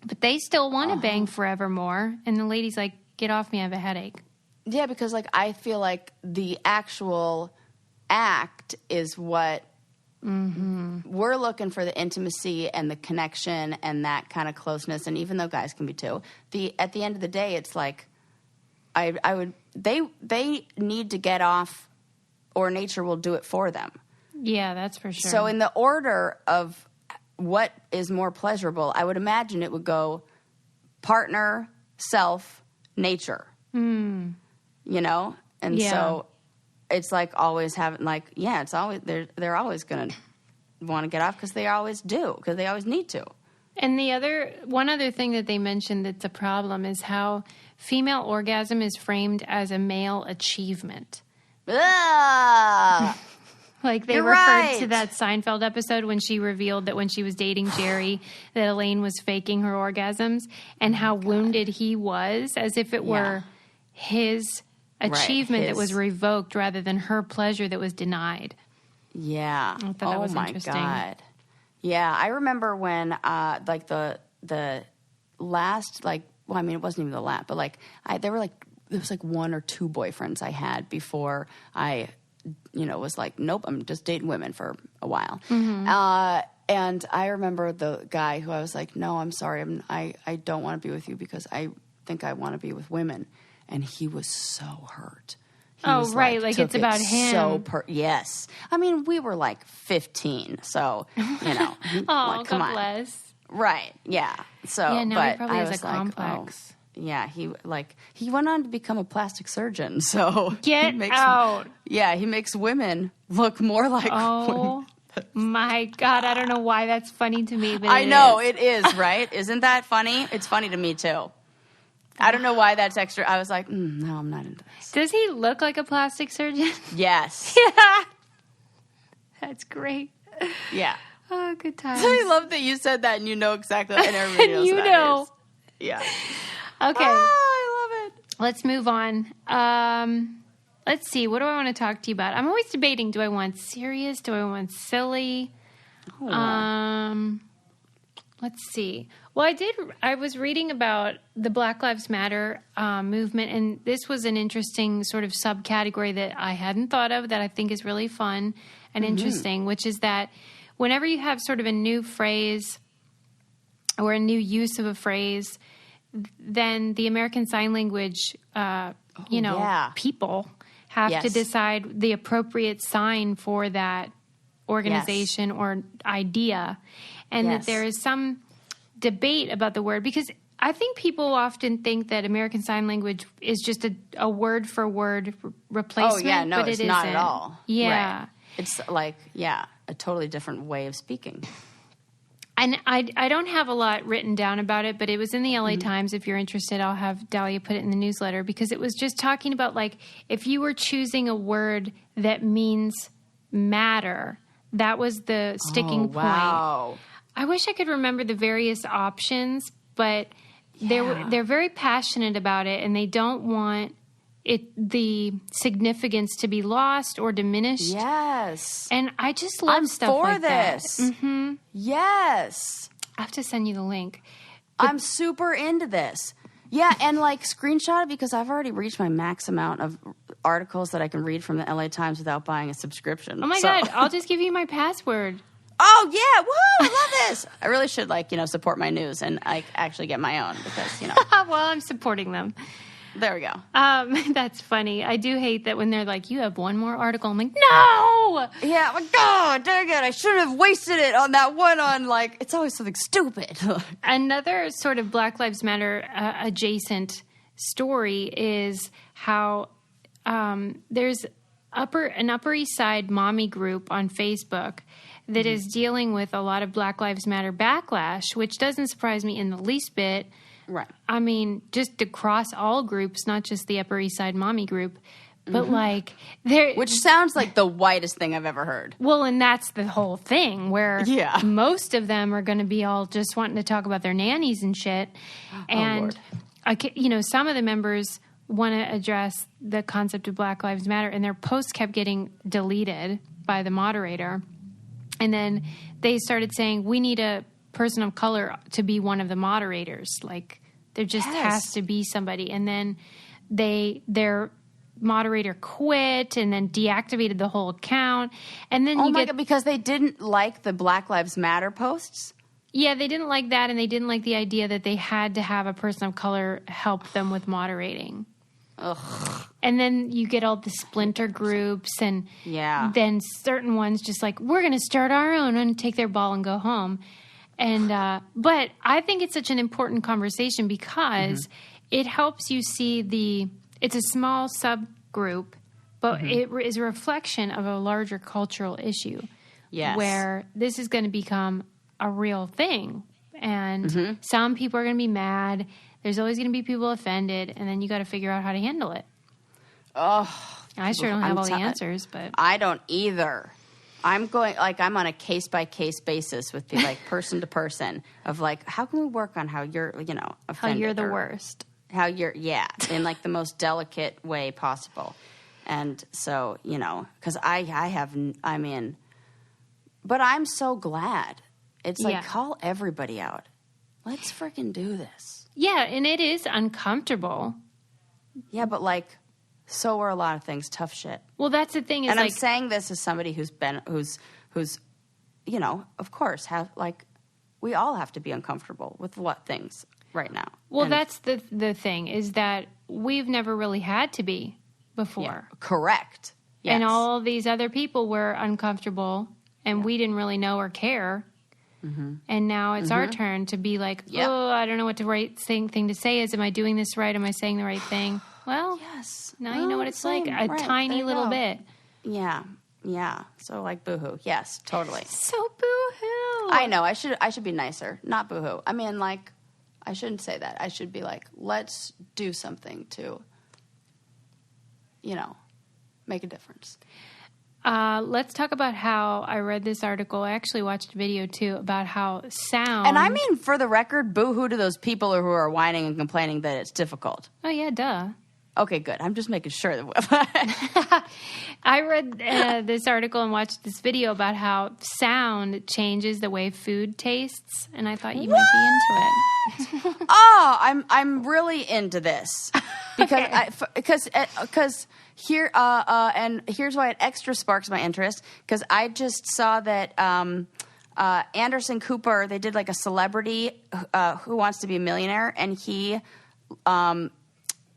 But they still want to bang forevermore. And the lady's like, get off me, I have a headache. Yeah, because like I feel like the actual act is what we're looking for, the intimacy and the connection and that kind of closeness. And even though guys can be too, at the end of the day, it's like they need to get off, or nature will do it for them. Yeah, that's for sure. So in the order of what is more pleasurable, I would imagine it would go partner, self, nature. And so it's like always having like, yeah, it's always, they're always going to want to get off because they always do, because they always need to. And one other thing that they mentioned that's a problem is how female orgasm is framed as a male achievement. Like they referred to that Seinfeld episode when she revealed that when she was dating Jerry, that Elaine was faking her orgasms, and how wounded he was, as if it were his achievement that was revoked rather than her pleasure that was denied. Yeah. I thought that was interesting. God. Yeah, I remember when like the last, like, well, I mean, it wasn't even the last, but like there was like 1 or 2 boyfriends I had before I, was like, nope, I'm just dating women for a while. Mm-hmm. And I remember the guy who I was like, no, I'm sorry, I don't want to be with you because I think I want to be with women. And he was so hurt. Like it's about him. Yes. I mean, we were like 15, so, oh, like, come God on. bless. Right, yeah. So, yeah, now but he probably has a complex. Yeah, he went on to become a plastic surgeon, so... Get out! Yeah, he makes women look more like women. My God, I don't know why that's funny to me, but I know, it is, right? Isn't that funny? It's funny to me, too. I don't know why that's extra. I was like, no, I'm not into this. Does he look like a plastic surgeon? Yes. Yeah. That's great. Yeah. Oh, good times. I love that you said that and you know exactly, and everybody knows what that is. Yeah. Okay. Oh, I love it. Let's move on. Let's see. What do I want to talk to you about? I'm always debating. Do I want serious? Do I want silly? Oh. Let's see. Well, I was reading about the Black Lives Matter movement, and this was an interesting sort of subcategory that I hadn't thought of that I think is really fun and interesting, which is that whenever you have sort of a new phrase or a new use of a phrase, then the American Sign Language, people have to decide the appropriate sign for that organization or idea. And that there is some debate about the word, because I think people often think that American Sign Language is just a word-for-word replacement. Oh, yeah, no, but it's it not isn't. at all. Yeah. Right. It's like, a totally different way of speaking. And I don't have a lot written down about it, but it was in the LA Times. If you're interested, I'll have Dahlia put it in the newsletter, because it was just talking about, like, if you were choosing a word that means matter, that was the sticking point. I wish I could remember the various options, but they're very passionate about it, and they don't want the significance to be lost or diminished. Yes. And I just love stuff like this. That. Mm-hmm. Yes. I have to send you the link. I'm super into this. Yeah, and like screenshot it, because I've already reached my max amount of articles that I can read from the LA Times without buying a subscription. Oh my God, I'll just give you my password. Oh, yeah. Woo, I love this. I really should, support my news and actually get my own, because, Well, I'm supporting them. There we go. That's funny. I do hate that when they're like, you have one more article. I'm like, no! Yeah, my God, dang it. I should have wasted it on that one on, it's always something stupid. Another sort of Black Lives Matter adjacent story is how there's an Upper East Side mommy group on Facebook that is dealing with a lot of Black Lives Matter backlash, which doesn't surprise me in the least bit. Right. I mean, just across all groups, not just the Upper East Side mommy group, but which sounds like the whitest thing I've ever heard. Well, and that's the whole thing, where most of them are going to be all just wanting to talk about their nannies and shit. And, some of the members want to address the concept of Black Lives Matter, and their posts kept getting deleted by the moderator. And then they started saying, we need a person of color to be one of the moderators. Like, there just has to be somebody. And then their moderator quit and then deactivated the whole account. And then God, because they didn't like the Black Lives Matter posts? Yeah, they didn't like that, and they didn't like the idea that they had to have a person of color help them with moderating. Ugh. And then you get all the splinter groups, and then certain ones just like, we're going to start our own and take their ball and go home. And but I think it's such an important conversation, because it helps you see it's a small subgroup, but it is a reflection of a larger cultural issue. Yes. Where this is going to become a real thing. And some people are going to be mad. There's always going to be people offended. And then you got to figure out how to handle it. Oh. I sure don't have all the answers, but... I don't either. I'm on a case-by-case basis with the, person to person of, how can we work on how you're, offended? How you're the worst. How you're, in, the most delicate way possible. And so, because but I'm so glad. It's call everybody out. Let's freaking do this. Yeah, and it is uncomfortable. Yeah, but, so are a lot of things. Tough shit. Well, that's the thing is, and I'm saying this as somebody who's, of course, we all have to be uncomfortable with things right now. Well, that's the thing is that we've never really had to be before. Yeah, correct. Yes. And all these other people were uncomfortable, and we didn't really know or care. Mm-hmm. And now it's our turn to be oh, I don't know what the right thing to say is. Am I doing this right? Am I saying the right thing? Well, yes. Now you know what it's like. A tiny little bit. Yeah. Yeah. So boo-hoo. Yes, totally. So boo-hoo. I know. I should be nicer. Not boo-hoo. I mean, I shouldn't say that. I should be let's do something to, make a difference. Let's talk about how I read this article. I actually watched a video, too, about how sound... And I mean, for the record, boo-hoo to those people who are whining and complaining that it's difficult. Oh, yeah, duh. Okay, good. I'm just making sure that... I read this article and watched this video about how sound changes the way food tastes, and I thought you might be into it. Oh, I'm really into this. Because here and here's why it extra sparks my interest, because I just saw that Anderson Cooper, they did a celebrity Who Wants to Be a Millionaire, and he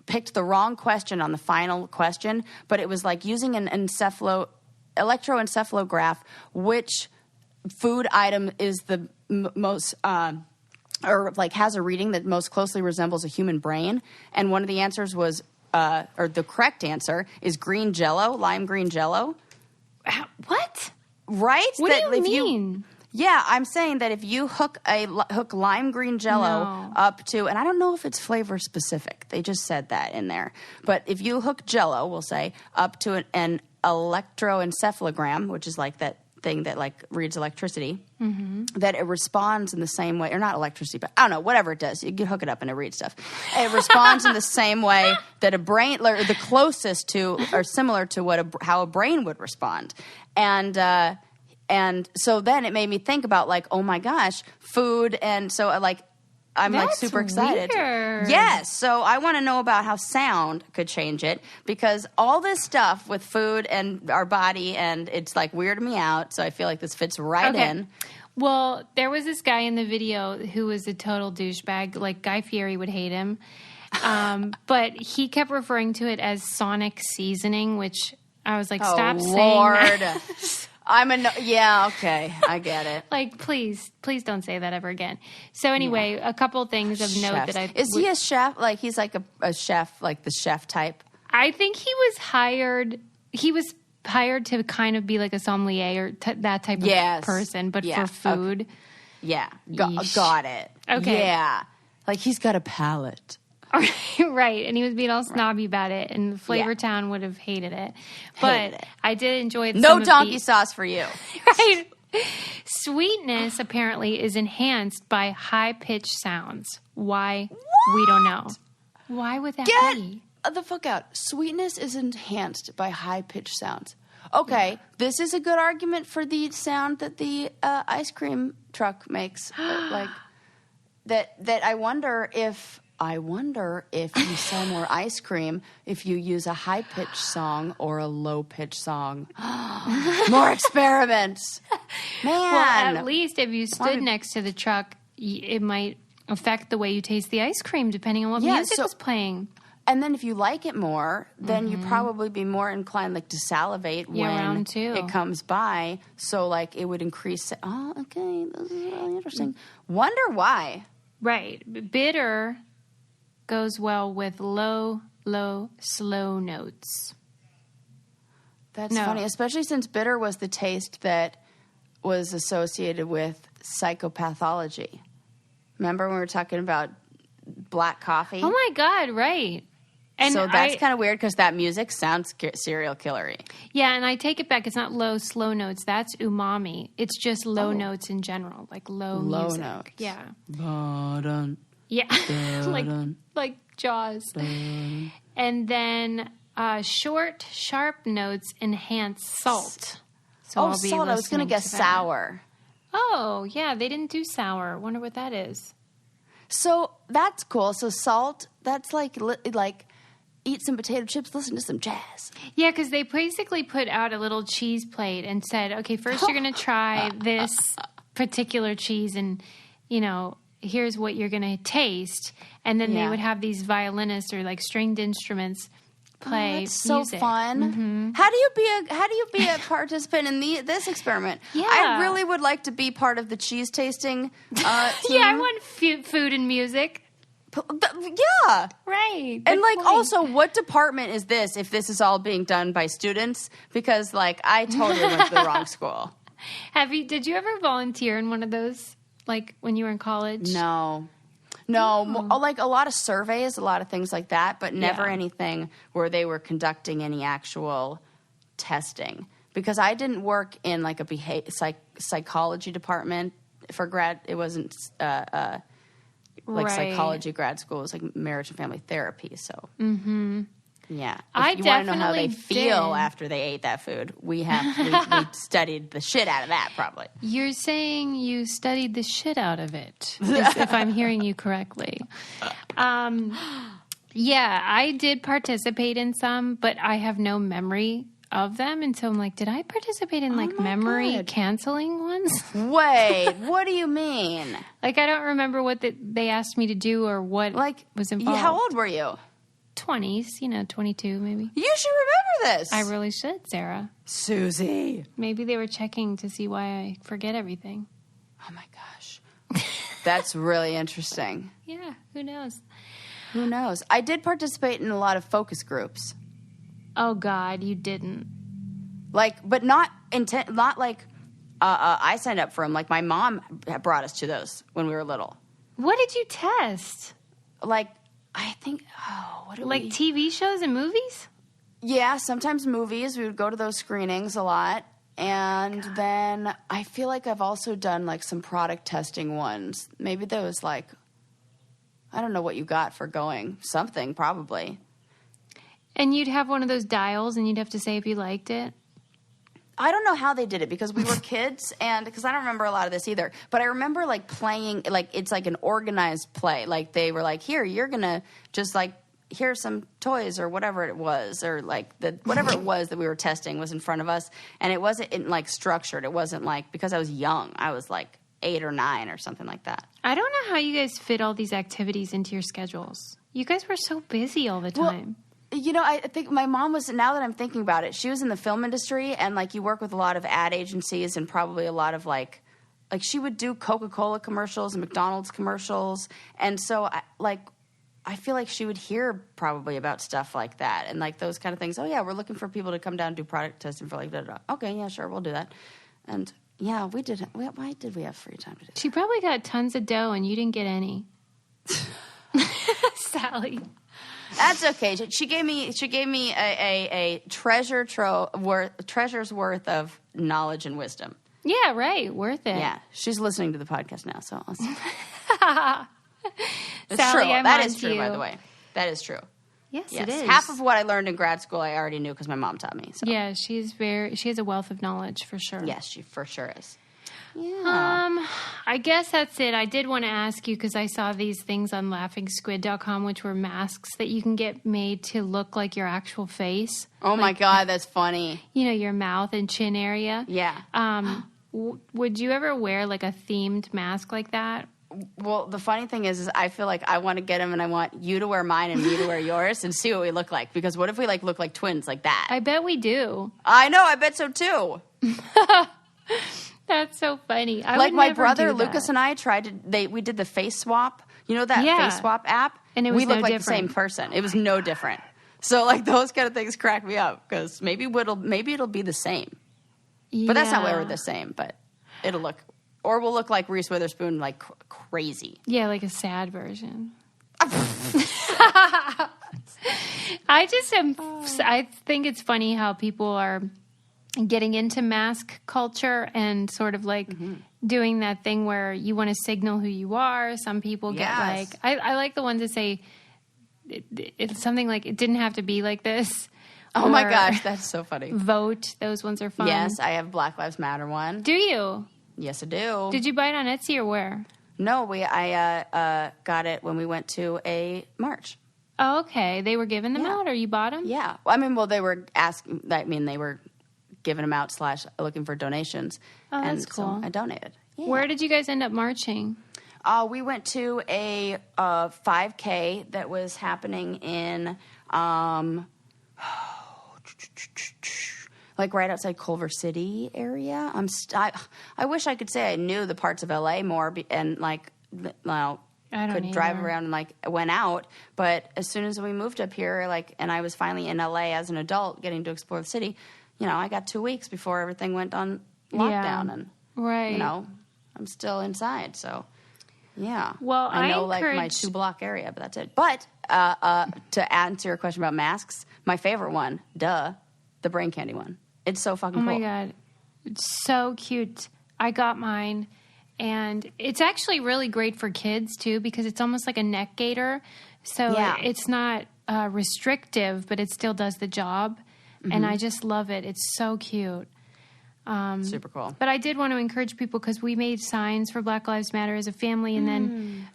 picked the wrong question on the final question, but it was using an electroencephalograph, which food item is the most or has a reading that most closely resembles a human brain, and one of the answers was or the correct answer is green Jello, lime green Jello. What? Right? What do you mean? Yeah, I'm saying that if you hook lime green Jello up to, and I don't know if it's flavor specific. They just said that in there. But if you hook Jello, we'll say, up to an electroencephalogram, which is that thing that reads electricity, that it responds in the same way, or not electricity, but I don't know, whatever it does. You can hook it up and it reads stuff. It responds in the same way that a brain, or the closest to, or similar to how a brain would respond. And so then it made me think about oh my gosh, food. And so I'm That's super excited. Weird. Yes. So I want to know about how sound could change it, because all this stuff with food and our body, and it's weirding me out. So I feel this fits right in. Well, there was this guy in the video who was a total douchebag. Guy Fieri would hate him. But he kept referring to it as sonic seasoning, which I was stop saying that. Okay, I get it. Please don't say that ever again. So anyway, a couple things of note that I... Is he a chef? He's a chef, the chef type? I think he was hired to kind of be a sommelier or that type of person, but for food. Okay. Yeah, got it. Okay. Yeah, he's got a palate. Right, and he was being all snobby about it, and Flavortown would have hated it. But I did enjoy no donkey sauce for you. Right. Sweetness apparently is enhanced by high-pitched sounds. Why? What? We don't know. Why would that be? Get the fuck out. Sweetness is enhanced by high-pitched sounds. Okay, this is a good argument for the sound that the ice cream truck makes. That I wonder if you sell more ice cream if you use a high-pitched song or a low-pitched song. More experiments. Man. Well, at least if you stood next to the truck, it might affect the way you taste the ice cream, depending on what music is playing. And then if you like it more, then you'd probably be more inclined to salivate when it comes by. So it would increase. Oh, okay. This is really interesting. Wonder why. Right. Bitter goes well with low, slow notes. That's funny, especially since bitter was the taste that was associated with psychopathology. Remember when we were talking about black coffee? Oh, my God, right. And so that's kind of weird because that music sounds serial killery. Yeah, and I take it back. It's not low, slow notes. That's umami. It's just low notes in general, like low music. Notes. Yeah. Ba-dun, yeah, ba-dun, like Jaws. ba-dun. And then short, sharp notes enhance salt. So I'll be salt. I was going to guess sour. Oh, yeah, they didn't do sour. Wonder what that is. So that's cool. So salt, that's like eat some potato chips, listen to some jazz. Yeah, because they basically put out a little cheese plate and said, okay, first you're going to try this particular cheese and, here's what you're going to taste. And then they would have these violinists or like stringed instruments play that's so music. Fun. Mm-hmm. How do you be a participant in this experiment? Yeah. I really would like to be part of the cheese tasting team. Yeah, I want food and music. Yeah. Right. And also, what department is this if this is all being done by students? Because I totally went to the wrong school. Did you ever volunteer in one of those, like when you were in college? No, like a lot of surveys, a lot of things like that, but never anything where they were conducting any actual testing. Because I didn't work in like a psychology department for grad. It wasn't psychology grad school. It was like marriage and family therapy. So yeah, if you want to know how they feel after they ate that food, we studied the shit out of that. Probably. You're saying you studied the shit out of it, if I'm hearing you correctly. Yeah, I did participate in some, but I have no memory of them, and so I'm like, did I participate in memory canceling ones? Wait, what do you mean? I don't remember what they asked me to do or what was involved. How old were you? 20s, 22 maybe. You should remember this. I really should, Sarah. Susie. Maybe they were checking to see why I forget everything. Oh my gosh. That's really interesting. Yeah, who knows? Who knows? I did participate in a lot of focus groups. Oh God, you didn't. But not I signed up for them. Like my mom brought us to those when we were little. What did you test? I think, TV shows and movies? Yeah, sometimes movies. We would go to those screenings a lot. And then I feel like I've also done some product testing ones. Maybe there was I don't know what you got for going. Something, probably. And you'd have one of those dials and you'd have to say if you liked it? I don't know how they did it because we were kids and because I don't remember a lot of this either. But I remember playing, it's an organized play. They were here, you're going to just here's some toys or whatever it was. Or whatever it was that we were testing was in front of us. And it wasn't structured. It wasn't because I was young. I was 8 or 9 or something like that. I don't know how you guys fit all these activities into your schedules. You guys were so busy all the time. Well, I think my mom was, now that I'm thinking about it, she was in the film industry and you work with a lot of ad agencies and probably a lot of she would do Coca-Cola commercials and McDonald's commercials. And so I feel like she would hear probably about stuff like that and those kind of things. Oh yeah, we're looking for people to come down and do product testing for okay, yeah, sure, we'll do that. And yeah, we did. Why did we have free time to do that? She probably got tons of dough and you didn't get any. Sally. That's okay. She gave me a treasure's worth of knowledge and wisdom. Yeah, right. Worth it. Yeah, she's listening to the podcast now, so it's Sally, true. That is true, by the way. That is true. Yes, it is. Half of what I learned in grad school, I already knew because my mom taught me. So. Yeah, she has a wealth of knowledge for sure. Yes, she for sure is. Yeah. I guess that's it. I did want to ask you because I saw these things on laughingsquid.com, which were masks that you can get made to look like your actual face. Oh my God, that's funny. Your mouth and chin area. Yeah. Would you ever wear a themed mask like that? Well, the funny thing is I feel like I want to get them and I want you to wear mine and me to wear yours and see what we look like. Because what if we look like twins like that? I bet we do. I know. I bet so too. That's so funny. My brother Lucas and I we did the face swap. You know that face swap app? And it was we looked like different. the same person. It was no different. So like those kind of things crack me up because maybe it'll be the same. Yeah. But that's not where we're the same. But it'll look, or we'll look like Reese Witherspoon, like crazy. Yeah, like a sad version. I think it's funny how people are getting into mask culture and sort of like doing that thing where you want to signal who you are. Some people get like, I like the ones that say it's something like it didn't have to be like this. Oh my gosh, that's so funny. Vote. Those ones are fun. Yes, I have Black Lives Matter one. Do you? Yes, I do. Did you buy it on Etsy or where? No, I got it when we went to a march. Oh, okay. They were giving them out, or you bought them? Yeah. Well, they were asking. I mean, they were giving them out / looking for donations. Oh, that's cool. So I donated. Yeah. Where did you guys end up marching? We went to a 5K that was happening in, like right outside Culver City area. I wish I could say I knew the parts of LA more and like, could drive around and like went out. But as soon as we moved up here, like, and I was finally in LA as an adult getting to explore the city, I got 2 weeks before everything went on lockdown and, I'm still inside. So, yeah. Well, I know like my 2-block area, but that's it. But to answer your question about masks, my favorite one, the brain candy one. It's so fucking cool. Oh my God. It's so cute. I got mine. And it's actually really great for kids, too, because it's almost like a neck gaiter. So it's not restrictive, but it still does the job. Mm-hmm. And I just love it. It's so cute. Super cool. But I did want to encourage people because we made signs for Black Lives Matter as a family. And then,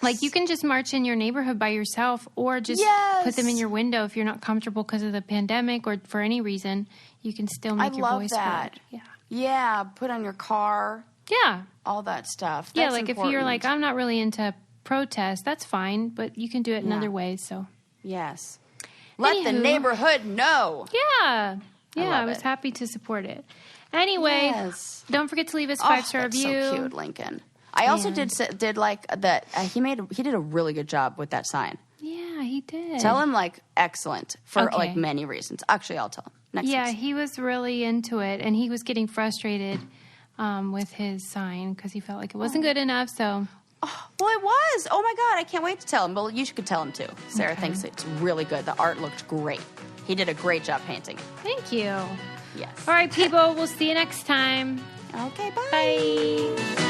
like, you can just march in your neighborhood by yourself or just put them in your window if you're not comfortable because of the pandemic or for any reason. You can still make your voice heard. Yeah, put on your car. Yeah. All that stuff. That's like important. If you're like, I'm not really into protest, that's fine, but you can do it in other ways, so. Yes. Let the neighborhood know. Yeah. I was happy to support it. Anyway, don't forget to leave us 5-star review. So cute, Lincoln. I also did like that. He did a really good job with that sign. Yeah, he did. Tell him like excellent for like many reasons. Actually, I'll tell him next. Yeah, he was really into it, and he was getting frustrated with his sign because he felt like it wasn't good enough. So, well, it was. Oh my God, I can't wait to tell him. Well, you could tell him too. Sarah thinks it's really good. The art looked great. He did a great job painting. Thank you. Yes. All right, people. We'll see you next time. Okay. Bye. Bye.